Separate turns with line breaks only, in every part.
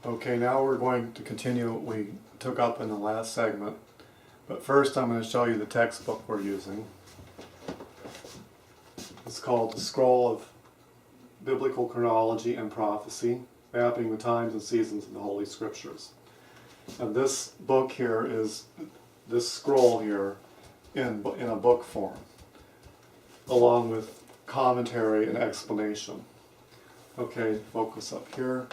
Okay, now we're going to continue what we took up in the last segment. But first I'm going to show you the textbook we're using. It's called The Scroll of Biblical Chronology and Prophecy, Mapping the Times and Seasons of the Holy Scriptures. And this book here is, this scroll here, in a book form, along with commentary and explanation. Okay, focus up here.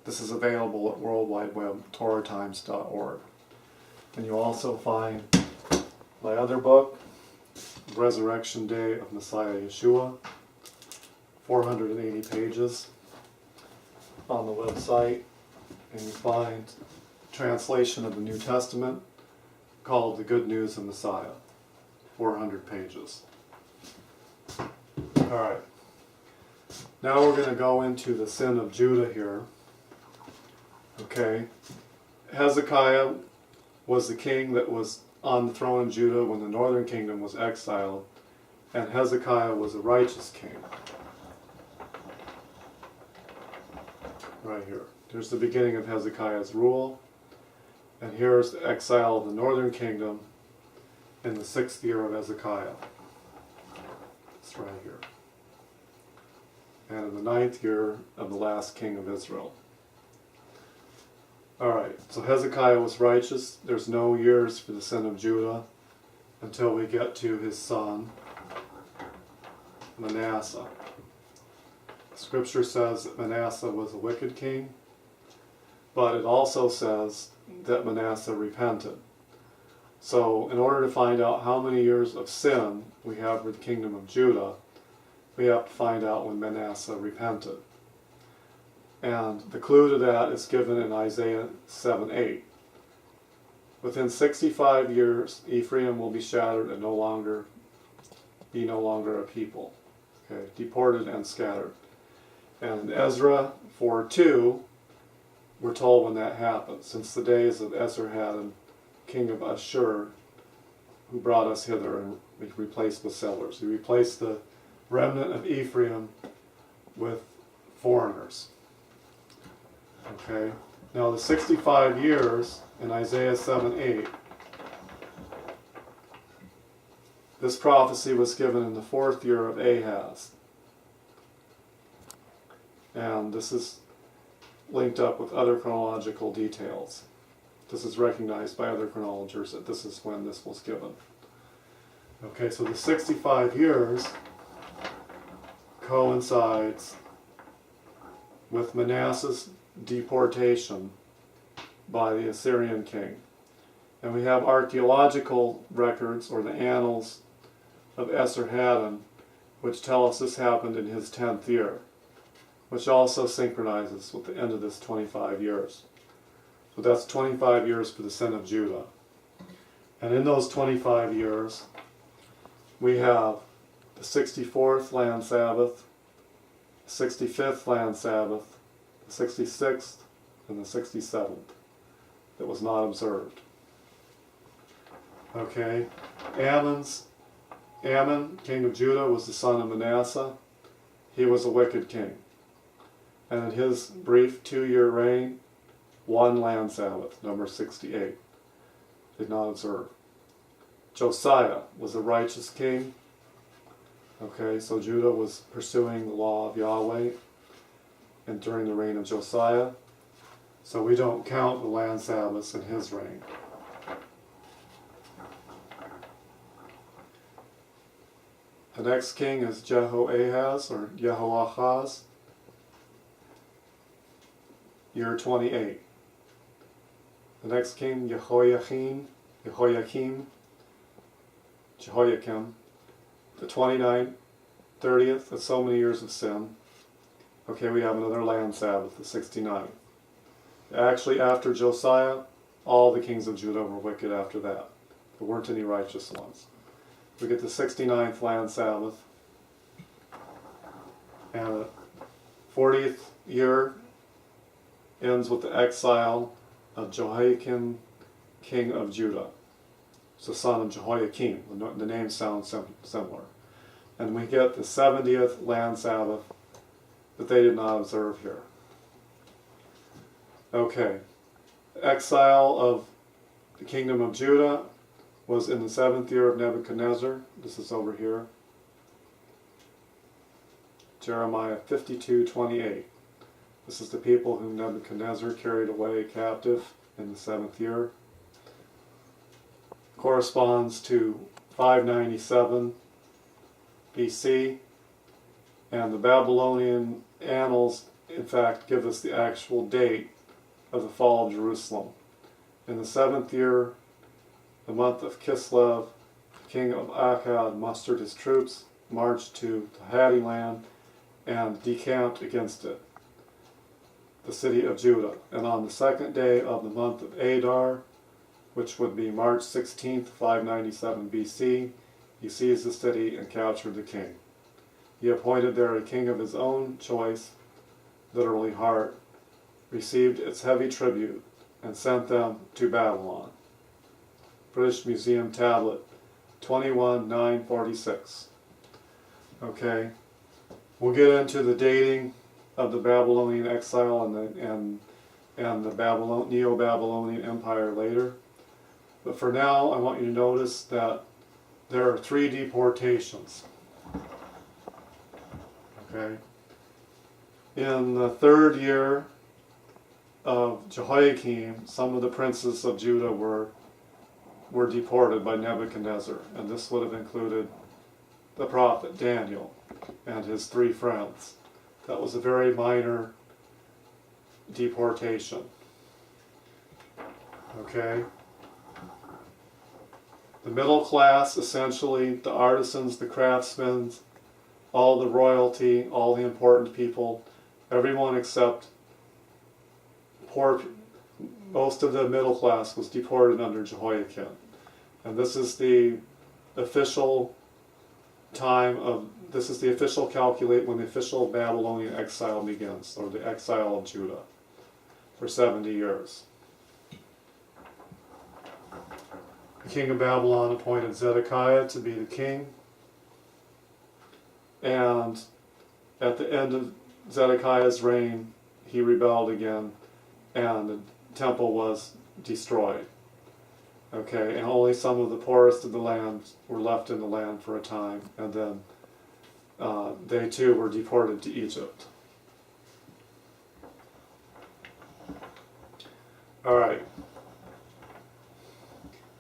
This is available at World Wide Web, TorahTimes.org. And you also find my other book, Resurrection Day of Messiah Yeshua, 480 pages on the website. And you find translation of the New Testament called The Good News of Messiah, 400 pages. Alright, now we're going to go into the sin of Judah here. Okay, Hezekiah was the king that was on the throne of Judah when the northern kingdom was exiled, and Hezekiah was a righteous king. Right here. There's the beginning of Hezekiah's rule, and here's the exile of the northern kingdom in the 6th year of Hezekiah. It's right here. And in the 9th year of the last king of Israel. Alright, so Hezekiah was righteous. There's no years for the sin of Judah until we get to his son, Manasseh. Scripture says that Manasseh was a wicked king, but it also says that Manasseh repented. So in order to find out how many years of sin we have for the kingdom of Judah, we have to find out when Manasseh repented. And the clue to that is given in Isaiah 7:8. Within 65 years, Ephraim will be shattered and no longer a people. Okay, deported and scattered. And in Ezra 4:2, we're told when that happened. Since the days of Esarhaddon, king of Ashur, who brought us hither and replaced the settlers. He replaced the remnant of Ephraim with foreigners. Okay, now the 65 years in Isaiah 7:8, this prophecy was given in the 4th year of Ahaz. And this is linked up with other chronological details. This is recognized by other chronologers that this is when this was given. Okay, so the 65 years coincides with Manasseh's deportation by the Assyrian king. And we have archaeological records, or the annals of Esarhaddon, which tell us this happened in his 10th year, which also synchronizes with the end of this 25 years. So that's 25 years for the sin of Judah. And in those 25 years, we have the 64th land Sabbath, the 65th land Sabbath, the 66th, and the 67th that was not observed. Okay, Ammon, king of Judah, was the son of Manasseh. He was a wicked king. And in his brief 2-year reign, 1 land Sabbath, number 68, did not observe. Josiah was a righteous king. Okay, so Judah was pursuing the law of Yahweh and during the reign of Josiah. So we don't count the land Sabbaths in his reign. The next king is Jehoahaz, or Jehoahaz, year 28. The next king, Jehoiakim, the 29th, 30th, that's so many years of sin. Okay, we have another land Sabbath, the 69th. Actually, after Josiah, all the kings of Judah were wicked after that. There weren't any righteous ones. We get the 69th land Sabbath, and the 40th year ends with the exile of Jehoiakim, king of Judah. It's the son of Jehoiakim. The name sounds similar. And we get the 70th land Sabbath that they did not observe here. Okay. Exile of the kingdom of Judah was in the 7th year of Nebuchadnezzar. This is over here. Jeremiah 52:28. This is the people whom Nebuchadnezzar carried away captive in the 7th year. Corresponds to 597 BC. And the Babylonian annals, in fact, give us the actual date of the fall of Jerusalem. In the 7th year, the month of Kislev, the king of Akkad mustered his troops, marched to the Hatti land, and decamped against it, the city of Judah. And on the 2nd day of the month of Adar, which would be March 16th, 597 BC, he seized the city and captured the king. He appointed there a king of his own choice, literally heart, received its heavy tribute, and sent them to Babylon. British Museum tablet 21946. Okay, we'll get into the dating of the Babylonian exile and the Neo-Babylonian Empire later. But for now, I want you to notice that there are 3 deportations. Okay. In the 3rd year of Jehoiakim, some of the princes of Judah were deported by Nebuchadnezzar, and this would have included the prophet Daniel and his 3 friends. That was a very minor deportation. Okay? The middle class, essentially, the artisans, the craftsmen, all the royalty, all the important people, everyone except most of the middle class was deported under Jehoiakim. And this is the official calculate when the official Babylonian exile begins, or the exile of Judah, for 70 years. The king of Babylon appointed Zedekiah to be the king, and at the end of Zedekiah's reign, he rebelled again, and the temple was destroyed. Okay, and only some of the poorest of the land were left in the land for a time, and then they too were deported to Egypt. Alright.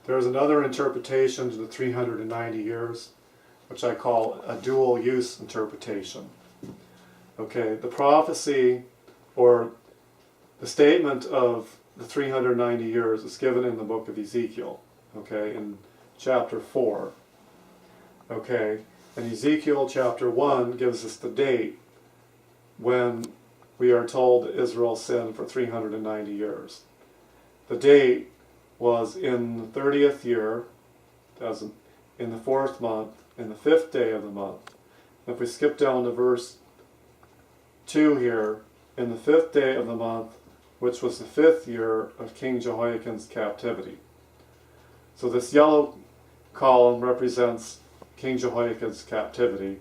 There's another interpretation to the 390 years, which I call a dual use interpretation. Okay, the prophecy or the statement of the 390 years is given in the book of Ezekiel, okay, in chapter 4. Okay, and Ezekiel chapter 1 gives us the date when we are told that Israel sinned for 390 years. The date was in the 30th year, in the 4th month, in the 5th day of the month. And if we skip down to verse 2 here, in the 5th day of the month, which was the 5th year of King Jehoiakim's captivity. So this yellow column represents King Jehoiakim's captivity,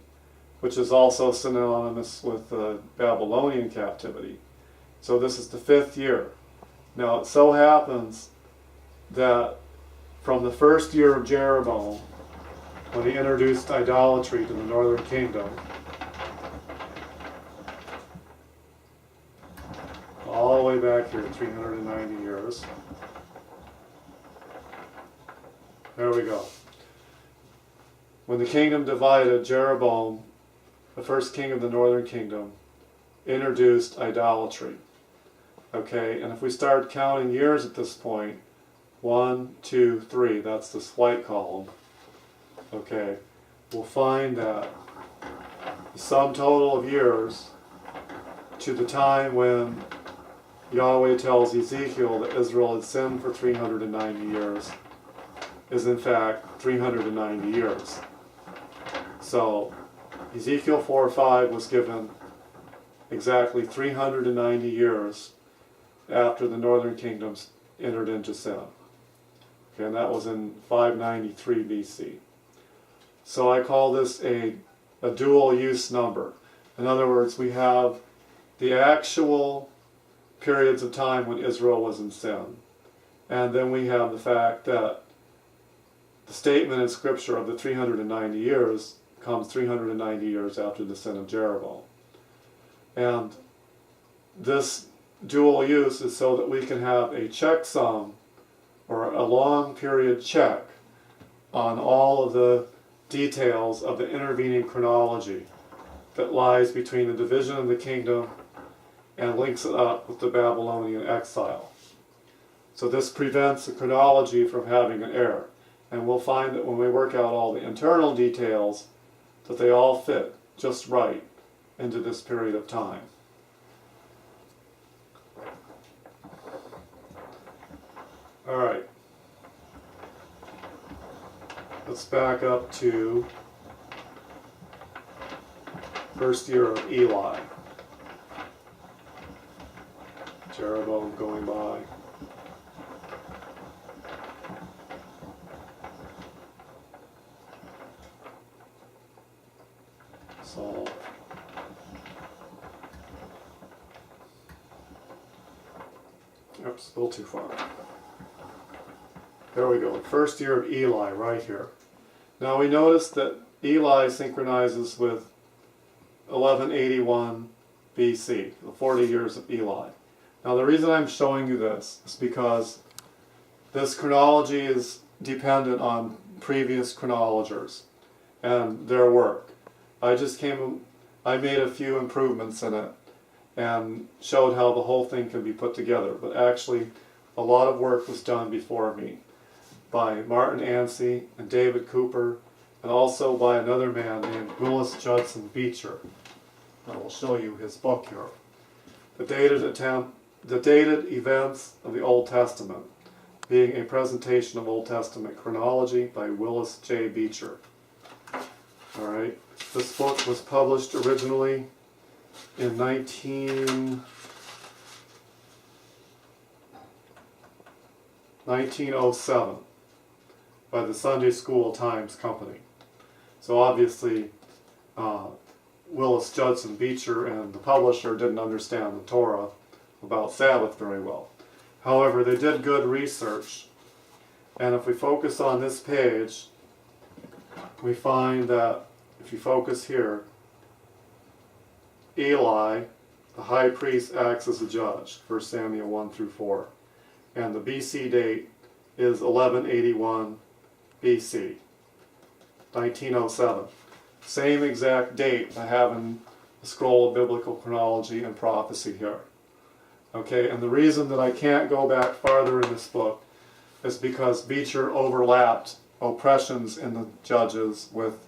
which is also synonymous with the Babylonian captivity. So this is the 5th year. Now it so happens that from the 1st year of Jeroboam, when he introduced idolatry to the northern kingdom, all the way back here, 390 years. There we go. When the kingdom divided, Jeroboam, the first king of the northern kingdom, introduced idolatry. Okay, and if we start counting years at this point, 1, 2, 3, that's this white column. Okay, we'll find that the sum total of years to the time when Yahweh tells Ezekiel that Israel had sinned for 390 years is in fact 390 years. So Ezekiel 4:5 was given exactly 390 years after the northern kingdoms entered into sin. Okay, and that was in 593 BC. So I call this a dual use number. In other words, we have the actual periods of time when Israel was in sin. And then we have the fact that the statement in Scripture of the 390 years comes 390 years after the sin of Jeroboam. And this dual use is so that we can have a checksum, or a long period check, on all of the details of the intervening chronology that lies between the division of the kingdom and links it up with the Babylonian exile. So this prevents the chronology from having an error. And we'll find that when we work out all the internal details, that they all fit just right into this period of time. All right. Let's back up to first year of Eli. Jeroboam going by. Saul. Oops, a little too far. There we go. First year of Eli right here. Now we notice that Eli synchronizes with 1181 BC, the 40 years of Eli. Now the reason I'm showing you this is because this chronology is dependent on previous chronologers and their work. I made a few improvements in it and showed how the whole thing can be put together, but actually a lot of work was done before me by Martin Ansey and David Cooper, and also by another man named Willis Judson Beecher. I will show you his book here. The dated events of the Old Testament, being a presentation of Old Testament chronology by Willis J. Beecher. All right. This book was published originally in 1907 by the Sunday School Times Company. So obviously Willis Judson Beecher and the publisher didn't understand the Torah about Sabbath very well. However, they did good research, and if we focus on this page, we find that if you focus here, Eli, the high priest, acts as a judge, 1 Samuel 1 through 4. And the BC date is 1181 BC, 1907. Same exact date I have in the scroll of biblical chronology and prophecy here. Okay, and the reason that I can't go back farther in this book is because Beecher overlapped oppressions in the Judges with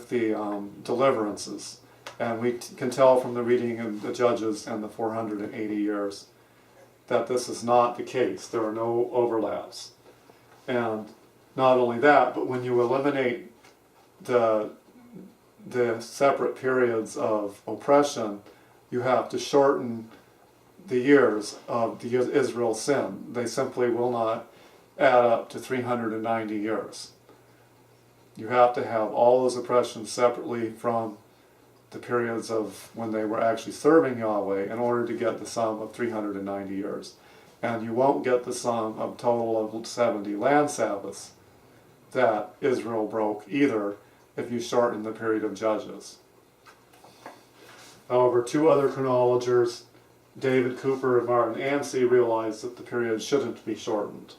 the deliverances. And we can tell from the reading of the Judges and the 480 years that this is not the case. There are no overlaps. And not only that, but when you eliminate the separate periods of oppression, you have to shorten the years of the Israel's sin. They simply will not add up to 390 years. You have to have all those oppressions separately from the periods of when they were actually serving Yahweh in order to get the sum of 390 years. And you won't get the sum of total of 70 land Sabbaths that Israel broke either if you shorten the period of Judges. However, two other chronologers, David Cooper and Martin Ansey, realized that the period shouldn't be shortened.